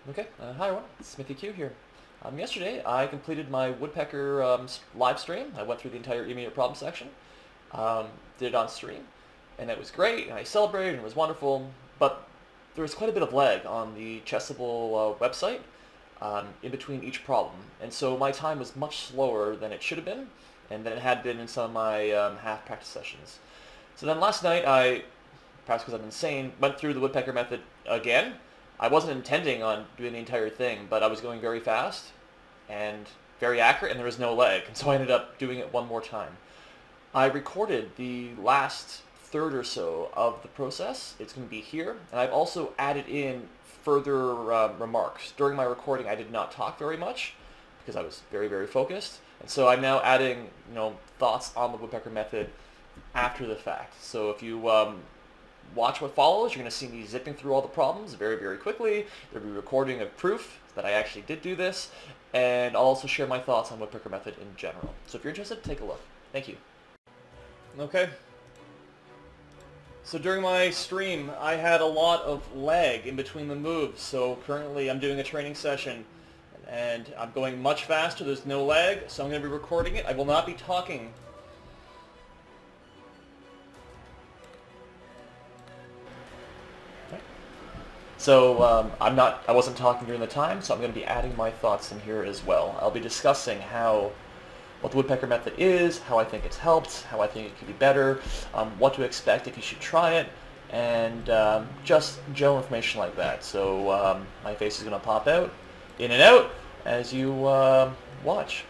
Okay, hi everyone, it's SmithyQ here. Yesterday I completed my Woodpecker live stream. I went through the entire immediate problem section, did it on stream, and it was great, and I celebrated, and it was wonderful, but there was quite a bit of lag on the Chessable website in between each problem, and so my time was much slower than it should have been, and than it had been in some of my half practice sessions. So then last night I, perhaps because I'm insane, went through the Woodpecker method again. I wasn't intending on doing the entire thing, but I was going very fast and very accurate, and there was no lag, and so I ended up doing it one more time. I recorded the last third or so of the process. It's going to be here, and I've also added in further remarks. During my recording, I did not talk very much because I was very, very focused, and so I'm now adding, thoughts on the Woodpecker method after the fact. So if you watch what follows, you're going to see me zipping through all the problems very, very quickly. There'll be a recording of proof that I actually did do this, and I'll also share my thoughts on Woodpecker method in general. So if you're interested, take a look. Thank you. Okay. So during my stream, I had a lot of lag in between the moves. So currently I'm doing a training session, and I'm going much faster. There's no lag, so I'm going to be recording it. I will not be talking. So I wasn't talking during the time, so I'm going to be adding my thoughts in here as well. I'll be discussing what the Woodpecker method is, how I think it's helped, how I think it could be better, what to expect if you should try it, and just general information like that. So my face is going to pop out, in and out, as you watch.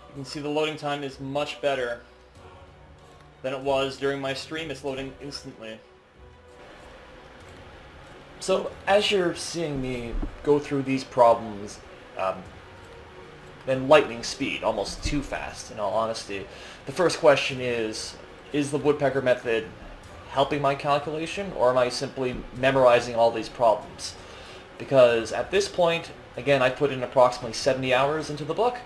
You can see the loading time is much better than it was during my stream. It's loading instantly. So as you're seeing me go through these problems in lightning speed, almost too fast in all honesty, the first question is the Woodpecker method helping my calculation, or am I simply memorizing all these problems? Because at this point, again, I put in approximately 70 hours into the book,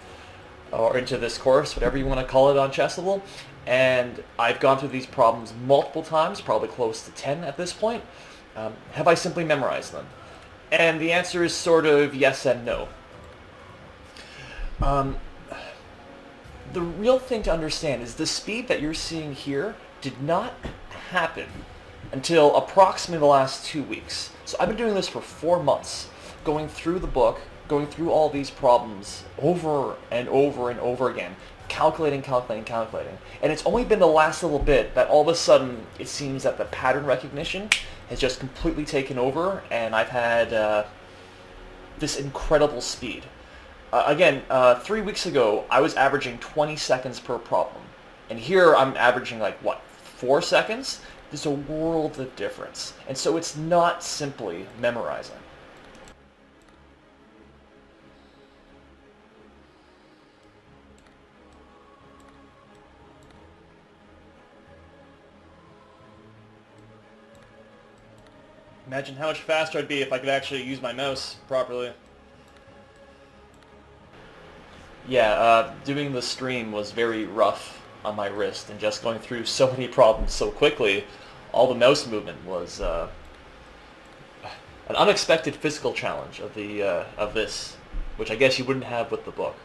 or into this course, whatever you want to call it on Chessable, and I've gone through these problems multiple times, probably close to 10 at this point. Have I simply memorized them? And the answer is sort of yes and no. The real thing to understand is the speed that you're seeing here did not happen until approximately the last 2 weeks. So I've been doing this for 4 months, going through the book, going through all these problems over and over and over again, calculating. And it's only been the last little bit that all of a sudden it seems that the pattern recognition has just completely taken over, and I've had this incredible speed. Again, 3 weeks ago, I was averaging 20 seconds per problem. And here I'm averaging 4 seconds? There's a world of difference. And so it's not simply memorizing. Imagine how much faster I'd be if I could actually use my mouse properly. Yeah, doing the stream was very rough on my wrist, and just going through so many problems so quickly, all the mouse movement was an unexpected physical challenge of this, which I guess you wouldn't have with the book.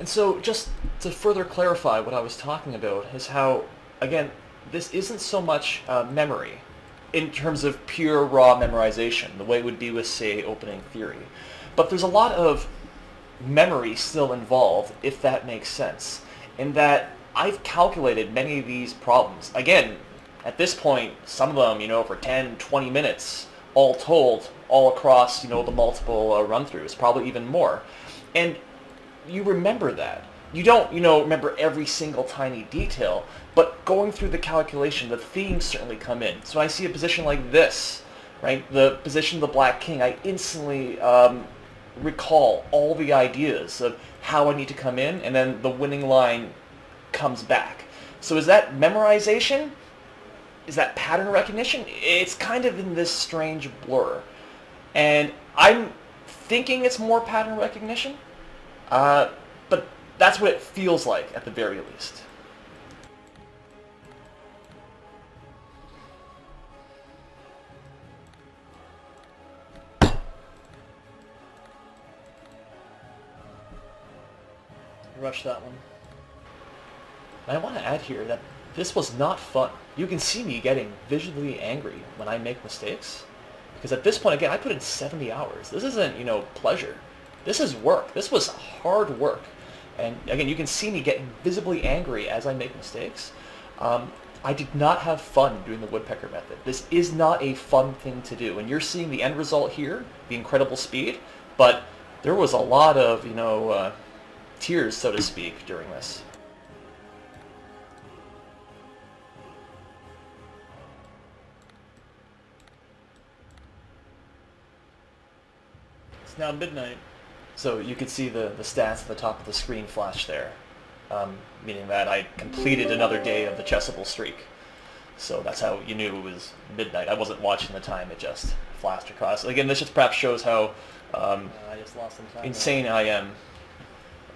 And so, just to further clarify what I was talking about, is how, again, this isn't so much memory in terms of pure raw memorization, the way it would be with, say, opening theory. But there's a lot of memory still involved, if that makes sense, in that I've calculated many of these problems. Again, at this point, some of them, for 10, 20 minutes, all told, all across, the multiple run-throughs, probably even more. And you remember that. You don't, remember every single tiny detail, but going through the calculation, the themes certainly come in. So I see a position like this, right? The position of the black king, I instantly recall all the ideas of how I need to come in, and then the winning line comes back. So is that memorization? Is that pattern recognition? It's kind of in this strange blur. And I'm thinking it's more pattern recognition, but that's what it feels like at the very least. rush that one. And I want to add here that this was not fun. You can see me getting visually angry when I make mistakes. Because at this point, again, I put in 70 hours. This isn't, pleasure. This is work. This was hard work. And again, you can see me getting visibly angry as I make mistakes. I did not have fun doing the Woodpecker Method. This is not a fun thing to do. And you're seeing the end result here, the incredible speed, but there was a lot of, tears, so to speak, during this. It's now midnight. So you could see the stats at the top of the screen flash there, meaning that I completed another day of the chessable streak. So that's how you knew it was midnight. I wasn't watching the time, it just flashed across. Again, this just perhaps shows how I just lost some time insane I am.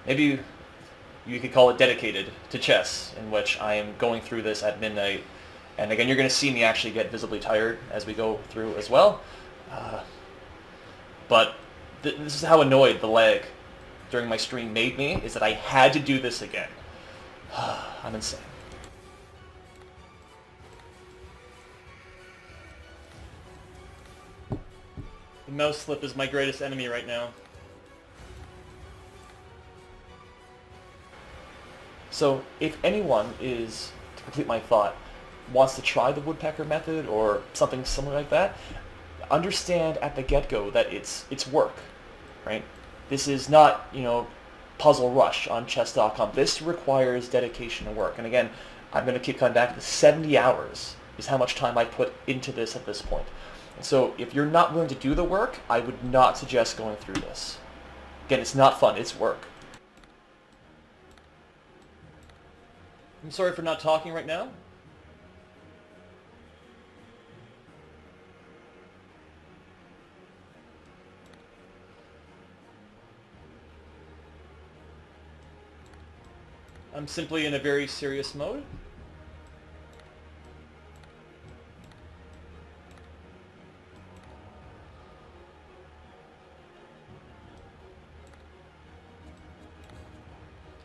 Maybe you could call it dedicated to chess, in which I am going through this at midnight. And again, you're going to see me actually get visibly tired as we go through as well. But this is how annoyed the lag during my stream made me, is that I had to do this again. I'm insane. The mouse slip is my greatest enemy right now. So if anyone is, to complete my thought, wants to try the Woodpecker Method or something similar like that, understand at the get-go that it's work, right? This is not, puzzle rush on chess.com. This requires dedication and work. And again, I'm going to keep coming back to the 70 hours is how much time I put into this at this point. And so if you're not willing to do the work, I would not suggest going through this. Again, it's not fun, it's work. I'm sorry for not talking right now. I'm simply in a very serious mode.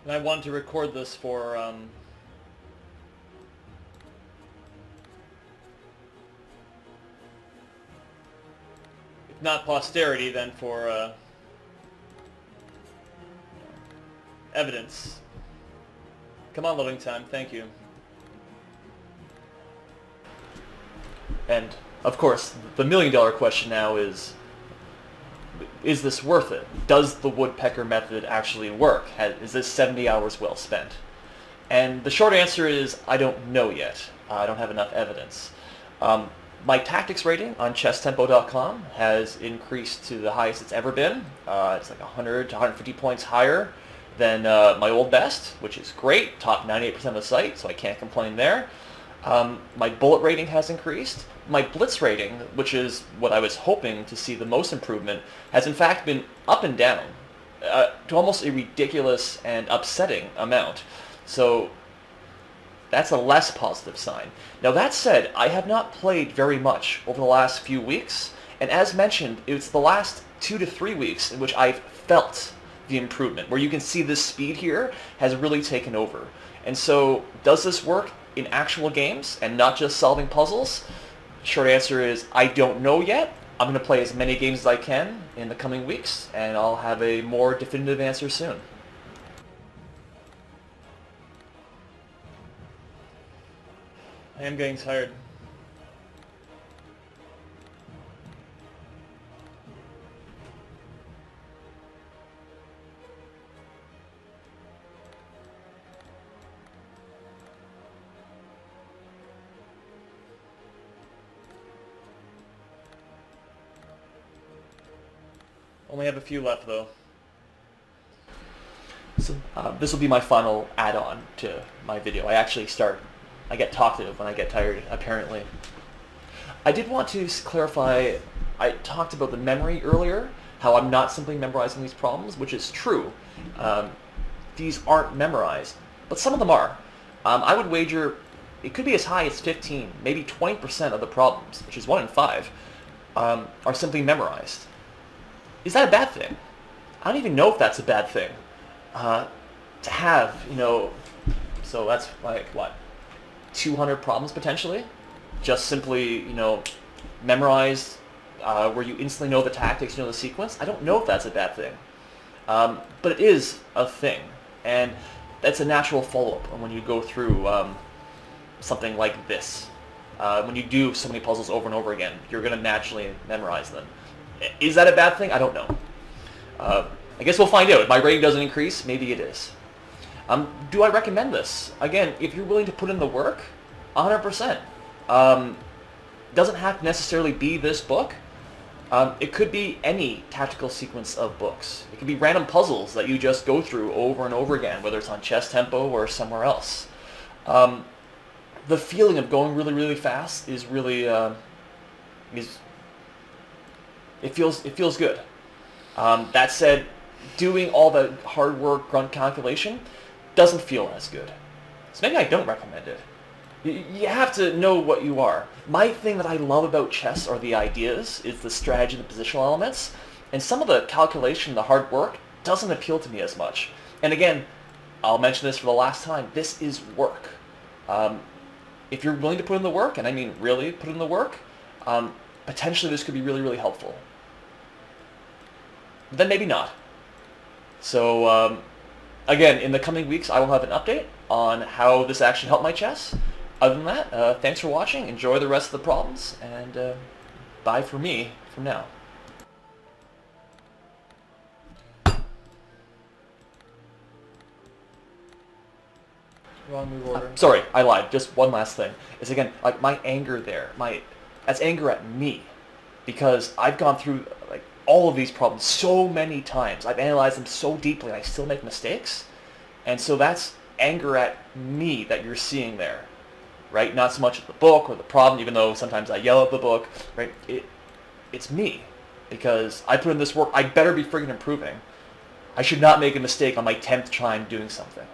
And I wanted to record this for if not posterity, then for evidence. Come on, loading time. Thank you. And, of course, the million-dollar question now is this worth it? Does the Woodpecker Method actually work? Is this 70 hours well spent? And the short answer is, I don't know yet. I don't have enough evidence. My tactics rating on chesstempo.com has increased to the highest it's ever been. It's like 100 to 150 points higher than my old best, which is great. Top 98% of the site, so I can't complain there. My bullet rating has increased. My blitz rating, which is what I was hoping to see the most improvement, has in fact been up and down to almost a ridiculous and upsetting amount. So that's a less positive sign. Now that said, I have not played very much over the last few weeks, and as mentioned, it's the last 2 to 3 weeks in which I've felt the improvement, where you can see this speed here has really taken over. And so, does this work in actual games and not just solving puzzles? Short answer is, I don't know yet. I'm going to play as many games as I can in the coming weeks, and I'll have a more definitive answer soon. I am getting tired. Only have a few left, though. So this will be my final add-on to my video. I get talkative when I get tired, apparently. I did want to clarify, I talked about the memory earlier, how I'm not simply memorizing these problems, which is true. These aren't memorized, but some of them are. I would wager it could be as high as 15, maybe 20% of the problems, which is 1 in 5, are simply memorized. Is that a bad thing? I don't even know if that's a bad thing. to have, so that's like what, 200 problems potentially, just simply, memorize where you instantly know the tactics, the sequence. I don't know if that's a bad thing, but it is a thing, and that's a natural follow-up when you go through something like this. When you do so many puzzles over and over again, you're going to naturally memorize them. Is that a bad thing? I don't know. I guess we'll find out. If my rating doesn't increase, maybe it is. Do I recommend this? Again, if you're willing to put in the work, 100%. Doesn't have to necessarily be this book. It could be any tactical sequence of books. It could be random puzzles that you just go through over and over again, whether it's on chess tempo or somewhere else. The feeling of going really, really fast is really it feels good. That said, doing all the hard work, grunt calculation doesn't feel as good. So maybe I don't recommend it. You have to know what you are. My thing that I love about chess are the ideas, is the strategy and the positional elements, and some of the calculation, the hard work, doesn't appeal to me as much. And again, I'll mention this for the last time, this is work. If you're willing to put in the work, and I mean really put in the work, potentially this could be really, really helpful. But then maybe not. So again, in the coming weeks, I will have an update on how this actually helped my chess. Other than that, thanks for watching, enjoy the rest of the problems, and bye for me from now. Wrong move order. Sorry, I lied. Just one last thing. Is again, like my anger there, that's anger at me. Because I've gone through like all of these problems so many times. I've analyzed them so deeply and I still make mistakes. And so that's anger at me that you're seeing there. Right? Not so much at the book or the problem, even though sometimes I yell at the book. Right? It's me. Because I put in this work, I better be friggin' improving. I should not make a mistake on my 10th try doing something.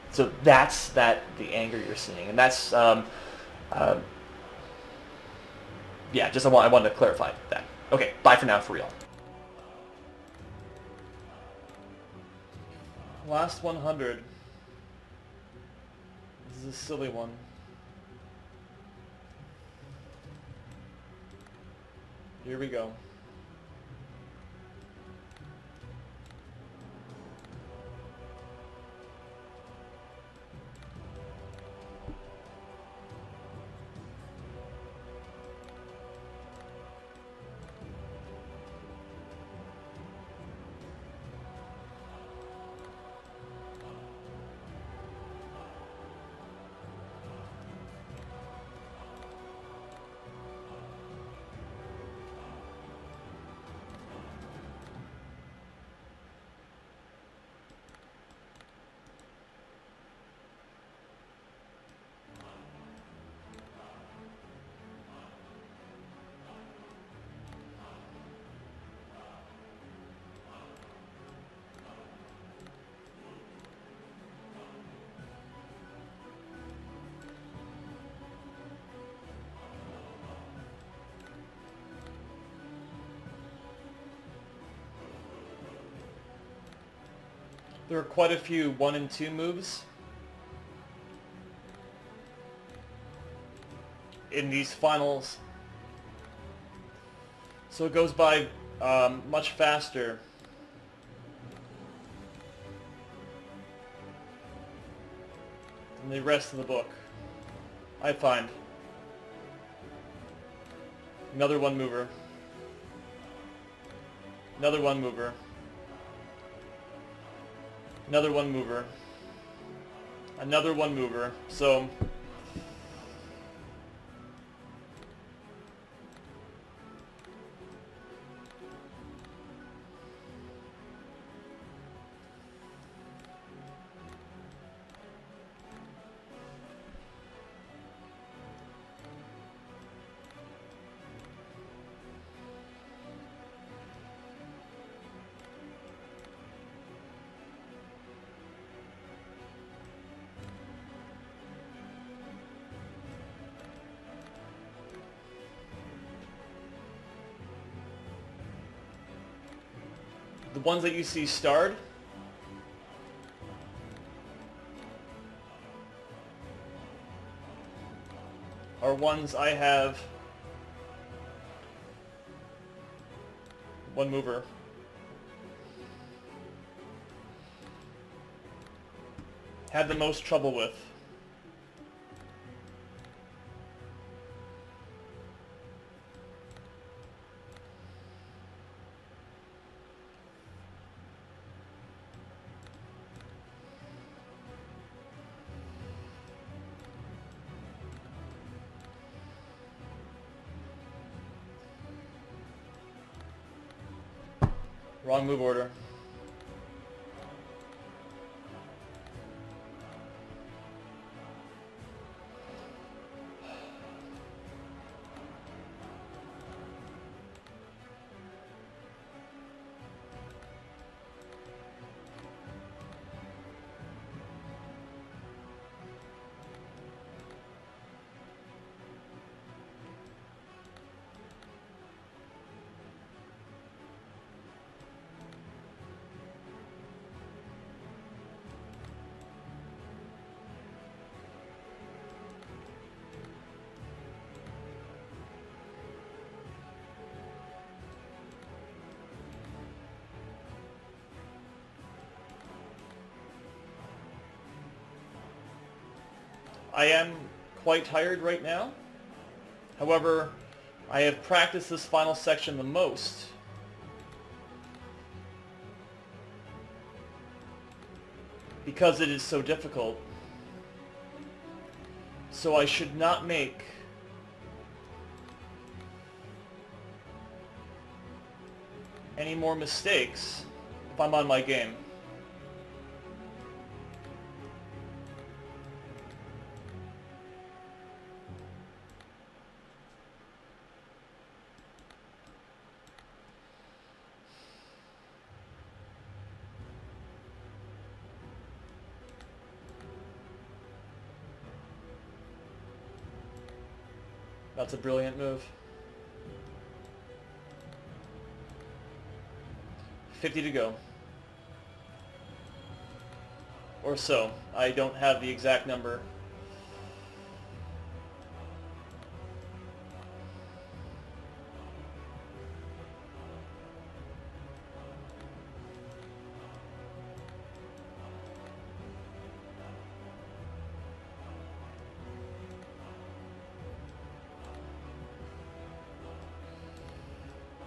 So that's the anger you're seeing. And that's, yeah, just I wanted to clarify that. Okay, bye for now, for real. Last 100. This is a silly one. Here we go. There are quite a few 1 and 2 moves in these finals, so it goes by much faster. Than the rest of the book, I find. Another 1 mover. Another 1 mover. Another 1 mover. Another 1 mover. So the ones that you see starred ones I have one mover. Had the most trouble with. Wrong move order. I am quite tired right now. However, I have practiced this final section the most. Because it is so difficult. So I should not make any more mistakes if I'm on my game. That's a brilliant move. 50 to go. Or so. I don't have the exact number.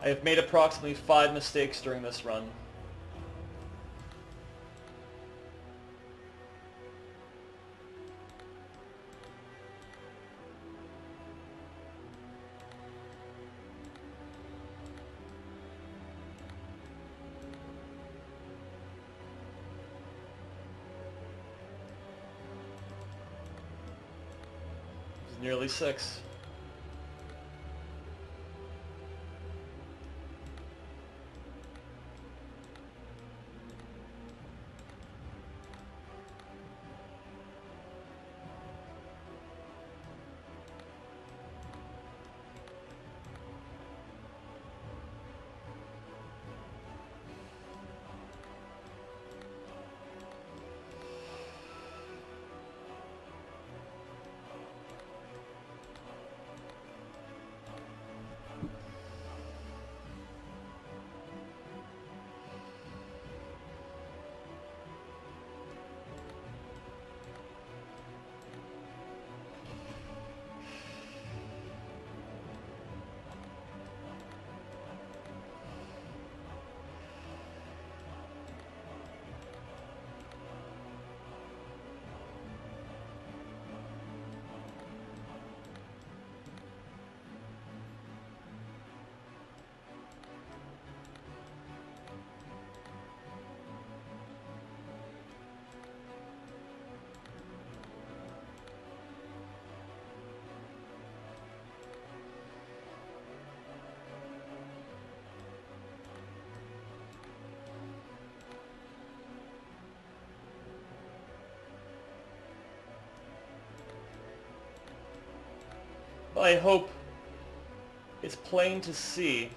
I have made approximately 5 mistakes during this run. It's nearly 6. I hope it's plain to see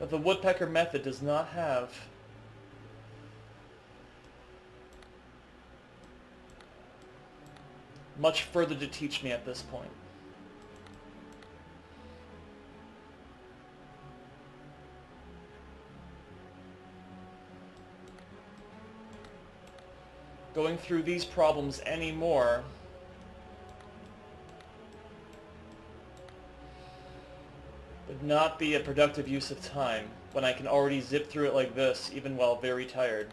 But the Woodpecker Method does not have much further to teach me at this point. Going through these problems anymore would not be a productive use of time when I can already zip through it like this, even while very tired.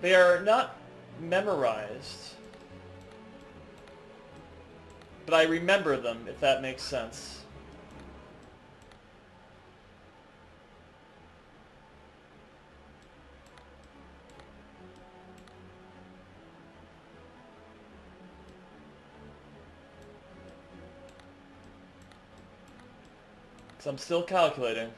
They are not memorized, but I remember them, if that makes sense. So I'm still calculating.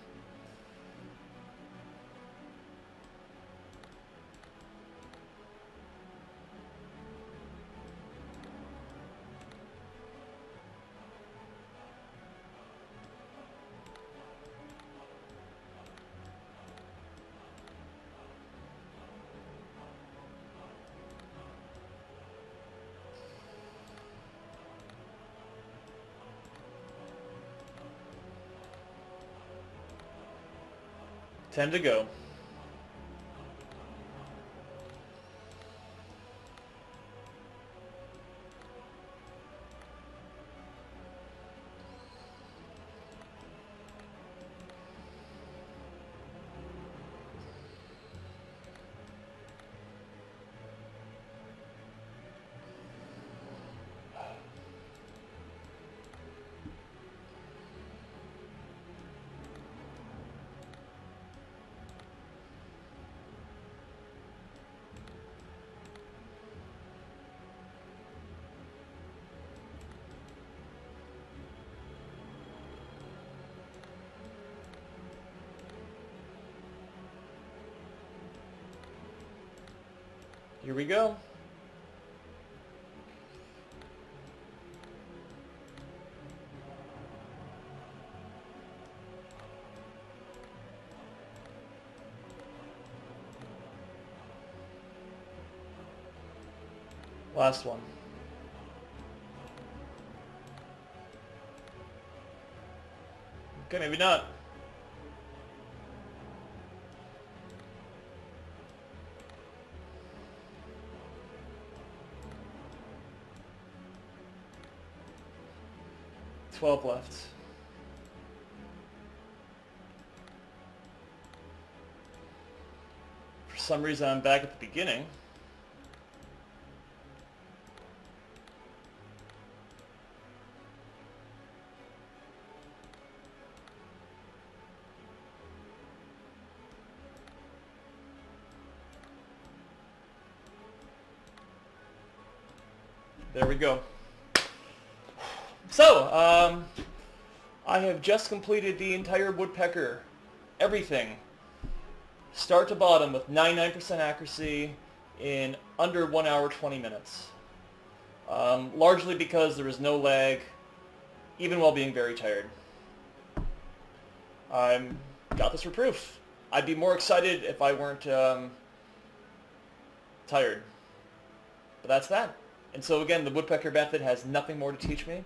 Ten to go. Here we go. Last one. Okay, maybe not. $12 left. For some reason, I'm back at the beginning. There we go. So, I have just completed the entire woodpecker, everything, start to bottom with 99% accuracy in under 1 hour 20 minutes. Largely because there was no lag, even while being very tired. I got this for proof. I'd be more excited if I weren't tired. But that's that. And so again, the Woodpecker Method has nothing more to teach me,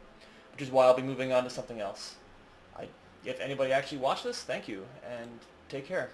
which is why I'll be moving on to something else. If anybody actually watched this, thank you, and take care.